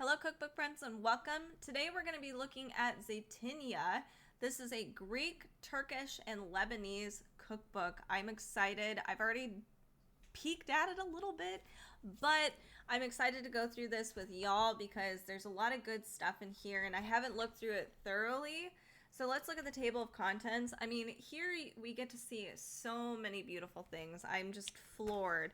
Hello cookbook friends and welcome. Today we're going to be looking at Zaytinya. This is a Greek, Turkish, and Lebanese cookbook. I'm excited. I've already peeked at it a little bit, but I'm excited to go through this with y'all because there's a lot of good stuff in here and I haven't looked through it thoroughly. So let's look at the table of contents. I mean, here we get to see so many beautiful things. I'm just floored.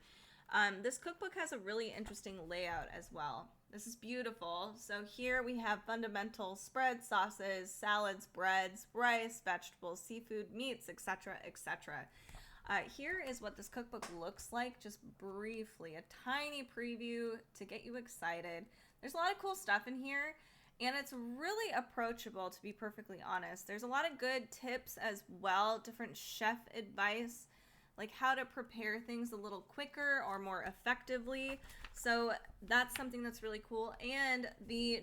This cookbook has a really interesting layout as well. This is beautiful. So here we have fundamental spreads, sauces, salads, breads, rice, vegetables, seafood, meats, etc., etc. Here is what this cookbook looks like, just briefly. A tiny preview to get you excited. There's a lot of cool stuff in here, and it's really approachable, to be perfectly honest. There's a lot of good tips as well, different chef advice, like how to prepare things a little quicker or more effectively. So that's something that's really cool. And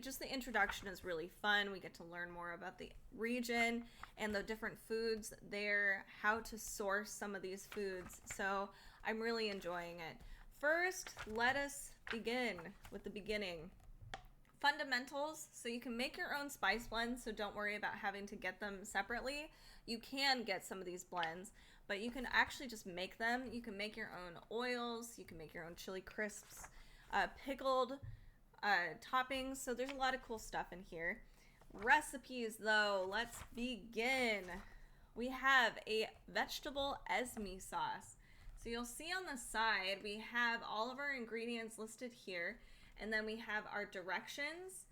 just the introduction is really fun. We get to learn more about the region and the different foods there, how to source some of these foods. So I'm really enjoying it. First, let us begin with the beginning. Fundamentals, so you can make your own spice blends, so don't worry about having to get them separately. You can get some of these blends, but you can actually just make them. You can make your own oils, you can make your own chili crisps, pickled toppings, so there's a lot of cool stuff in here. Recipes though, let's begin. We have a vegetable esme sauce. So you'll see on the side, we have all of our ingredients listed here. And then we have our directions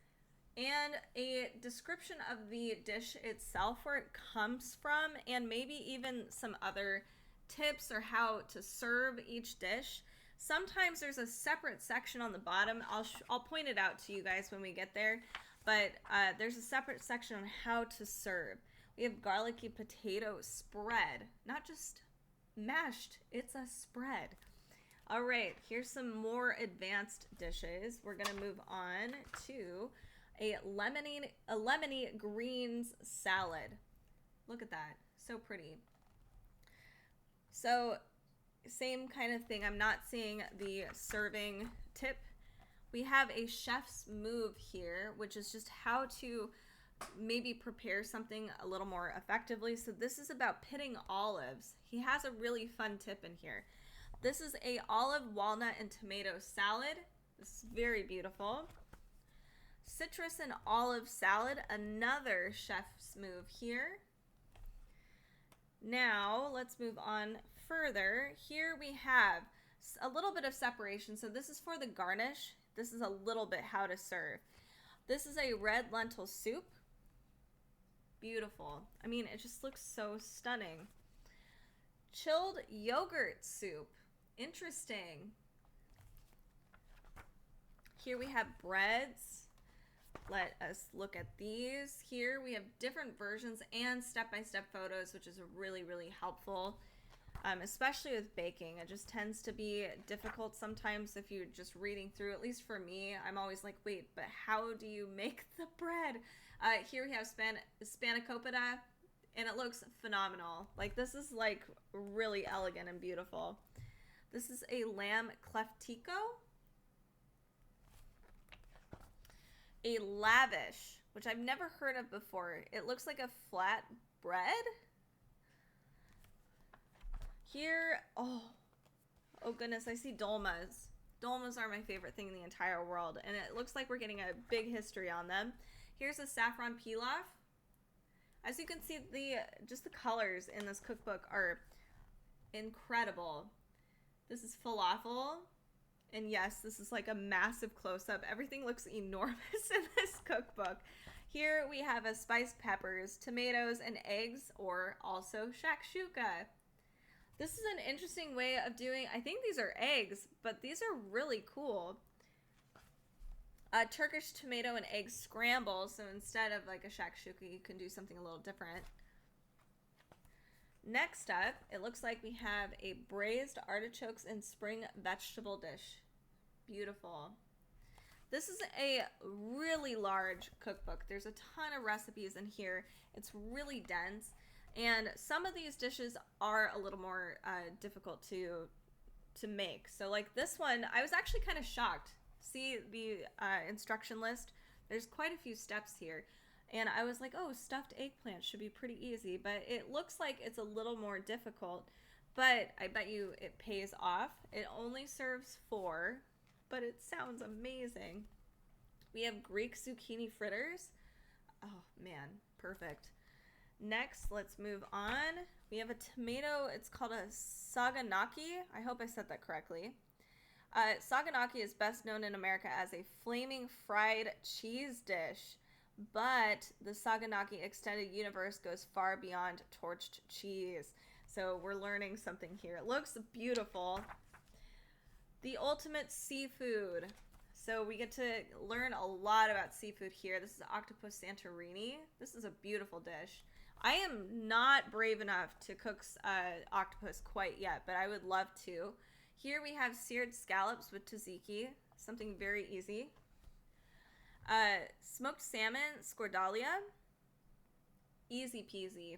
and a description of the dish itself, where it comes from, and maybe even some other tips or how to serve each dish. Sometimes there's a separate section on the bottom. I'll point it out to you guys when we get there, but there's a separate section on how to serve. We have garlicky potato spread, not just mashed, it's a spread. All right, here's some more advanced dishes. We're gonna move on to a lemony greens salad. Look at that, so pretty. So same kind of thing. I'm not seeing the serving tip. We have a chef's move here, which is just how to maybe prepare something a little more effectively. So this is about pitting olives. He has a really fun tip in here. This is a olive, walnut, and tomato salad. This is very beautiful. Citrus and olive salad, another chef's move here. Now let's move on further. Here we have a little bit of separation. So this is for the garnish. This is a little bit how to serve. This is a red lentil soup. Beautiful. I mean, it just looks so stunning. Chilled yogurt soup. Interesting. Here we have breads. Let us look at these. Here we have different versions and step-by-step photos, which is really, really helpful, especially with baking. It just tends to be difficult sometimes if you're just reading through. At least for me, I'm always like, wait, but how do you make the bread? Here we have spanakopita, and it looks phenomenal. Like, this is like really elegant and beautiful. This is a lamb cleftico. A lavish, which I've never heard of before. It looks like a flat bread. Here, oh goodness, I see dolmas. Dolmas are my favorite thing in the entire world, and it looks like we're getting a big history on them. Here's a saffron pilaf. As you can see, just the colors in this cookbook are incredible. This is falafel, and yes, this is like a massive close-up. Everything looks enormous in this cookbook. Here we have a spiced peppers, tomatoes, and eggs, or also shakshuka. This is an interesting way of doing, I think these are eggs, but these are really cool. A Turkish tomato and egg scramble, so instead of like a shakshuka, you can do something a little different. Next up, it looks like we have a braised artichokes and spring vegetable dish. Beautiful. This is a really large cookbook. There's a ton of recipes in here. It's really dense, and some of these dishes are a little more difficult to make. So like this one, I was actually kind of shocked. see the instruction list, there's quite a few steps here. And I was like, oh, stuffed eggplant should be pretty easy, but it looks like it's a little more difficult. But I bet you it pays off. It only serves 4, but it sounds amazing. We have Greek zucchini fritters. Oh man, perfect. Next, let's move on. We have a tomato. It's called a saganaki. I hope I said that correctly. Saganaki is best known in America as a flaming fried cheese dish, but the Saganaki extended universe goes far beyond torched cheese. So we're learning something here. It looks beautiful. The ultimate seafood. So we get to learn a lot about seafood here. This is octopus Santorini. This is a beautiful dish. I am not brave enough to cook octopus quite yet, but I would love to. Here we have seared scallops with tzatziki, something very easy. Smoked salmon, scordalia, easy peasy.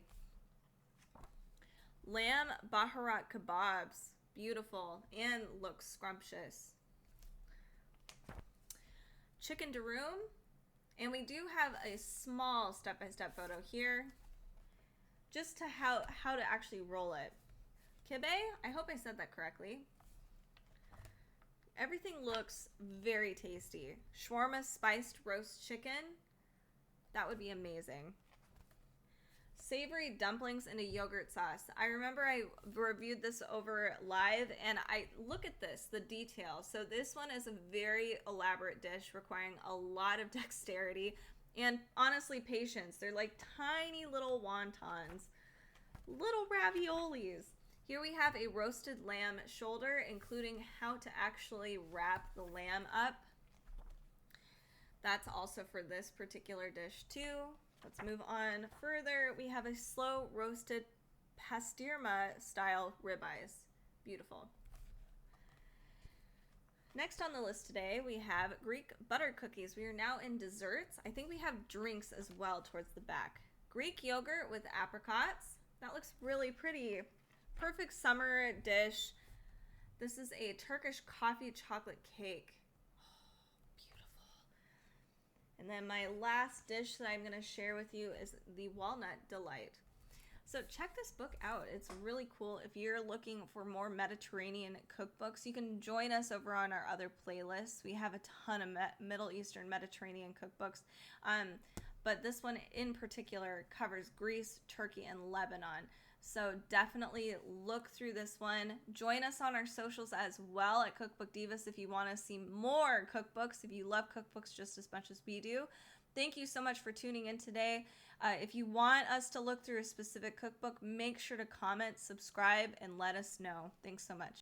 Lamb baharat kebabs, beautiful and looks scrumptious. Chicken durum, and we do have a small step-by-step photo here, just to how to actually roll it. Kibe, I hope I said that correctly. Everything looks very tasty. Shawarma spiced roast chicken, that would be amazing. Savory dumplings in a yogurt sauce. I remember I reviewed this over live, and I look at this, the detail. So this one is a very elaborate dish requiring a lot of dexterity and honestly patience. They're like tiny little wontons, little raviolis. Here we have a roasted lamb shoulder, including how to actually wrap the lamb up. That's also for this particular dish too. Let's move on further. We have a slow roasted pastirma style ribeyes. Beautiful. Next on the list today, we have Greek butter cookies. We are now in desserts. I think we have drinks as well towards the back. Greek yogurt with apricots. That looks really pretty. Perfect summer dish. This is a Turkish coffee chocolate cake. And then my last dish that I'm going to share with you is the Walnut Delight. So check this book out. It's really cool. If you're looking for more Mediterranean cookbooks, you can join us over on our other playlists. We have a ton of Middle Eastern Mediterranean cookbooks. But this one in particular covers Greece, Turkey, and Lebanon. So definitely look through this one. Join us on our socials as well at Cookbook Divas if you want to see more cookbooks, if you love cookbooks just as much as we do. Thank you so much for tuning in today. If you want us to look through a specific cookbook, make sure to comment, subscribe, and let us know. Thanks so much.